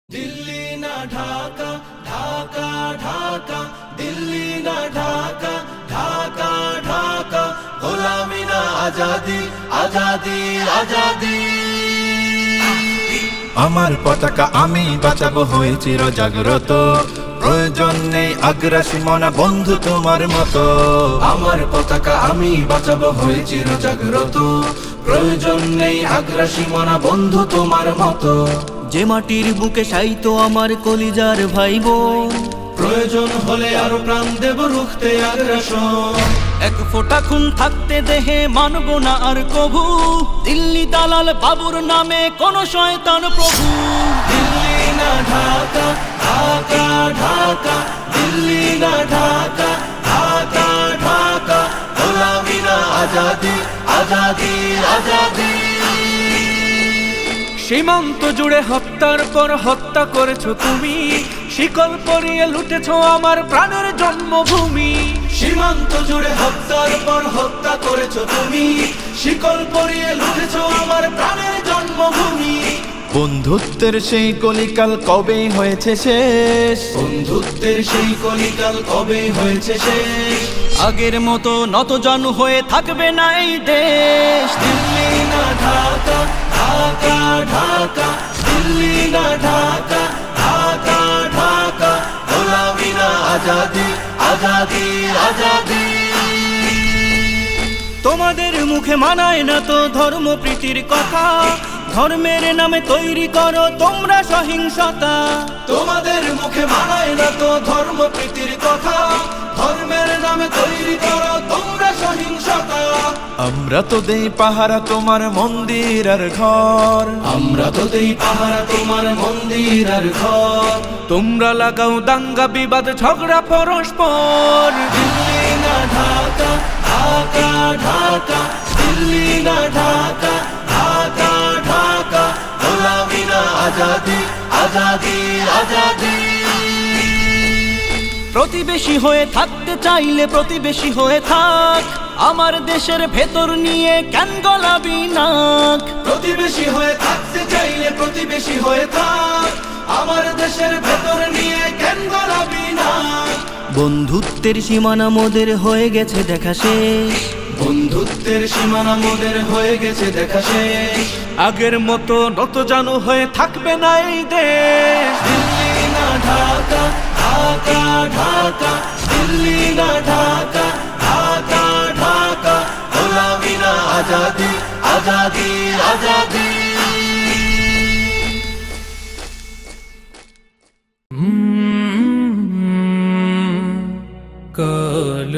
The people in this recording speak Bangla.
दिल्ली ना ढाका ढाका ढाका दिल्ली ना ढाका ढाका ढाका গোলামি না আজাদি আজাদি আজাদি আমার পতাকা আমি বাঁচাবো হয়ে চির জাগ্রত প্রয়োজন নেই আগ্রাসী মনা বন্ধু তোমার মতো আমার পতাকা আমি বাঁচাবো হয়ে চির জাগ্রত প্রয়োজন নেই আগ্রাসী মনা বন্ধু তোমার মতো যে মাটির বুকে সাইতো আমার কলিজার ভাই বোন প্রয়োজন হলে আরো প্রাণ দেব রুখতে আগ্রাসন এক ফোঁটা খুন থাকতে দেহে মানব না আর কভু দিল্লি দালাল বাবুর নামে কোন শয়তান প্রভু দিল্লি না ঢাকা ঢাকা ঢাকা দিল্লি না ঢাকা ঢাকা ঢাকা গোলামি না আজাদি আজাদি আজাদি সীমান্ত জুড়ে হত্যার পর হত্যা করেছো তুমি শিকল পরিয়ে লুটেছো আমার প্রাণের জন্মভূমি সীমান্ত জুড়ে হত্যার পর হত্যা করেছো তুমি শিকল পরিয়ে লুটেছো আমার প্রাণের জন্মভূমি বন্ধুত্বের সেই কলিকাল কবে হয়েছে শেষ বন্ধুত্বের সেই কলিকাল কবে হয়েছে শেষ আগের মতো নতজানু হয়ে থাকবে না এই দেশ দিল্লি না ঢাকা ঢাকা ঢাকা দিল্লি না ঢাকা ঢাকা ঢাকা গোলামি না আজাদি আজাদি আজাদি তোমাদের মুখে মানায় না তো ধর্ম প্রীতির কথা ধর্মের নামে তৈরি করো তোমরা সহিংসতা তোমাদের মুখে মানায় না তো ধর্ম প্রীতির কথা ধর্মের নামে তৈরি করো তোমরা সহিংসতা আমরা তো দেই পাহারা তোমার মন্দির আর ঘর আমরা তো দেই পাহারা তোমার মন্দির আর ঘর তোমরা লাগাও দাঙ্গা বিবাদ ঝগড়া পরস্পর দিল্লি না ঢাকা ঢাকা ঢাকা দিল্লি না ঢাকা ঢাকা ঢাকা গোলামি না আজাদি আজাদি আজাদি প্রতিবেশী হয়ে থাকতে চাইলে প্রতিবেশী হয়ে থাক আমার দেশের ভেতর নিয়ে কেন গলাবি নাক প্রতিবেশী হয়ে থাকতে চাইলে প্রতিবেশী হয়ে থাক আমার দেশের ভেতর নিয়ে কেন গলাবি না বন্ধুত্বের সীমানা মোদের হয়ে গেছে দেখা শেষ বন্ধুত্বের সীমানা মোদের হয়ে গেছে দেখা শেষ আগের মতো নতজানু হয়ে থাকবে না এই দেশ দিল্লি না ঢাকা ঢাকা ঢাকা দিল্লি না ঢাকা ঢাকা ঢাকা গোলামি না আজাদি আজাদি আজাদি কাল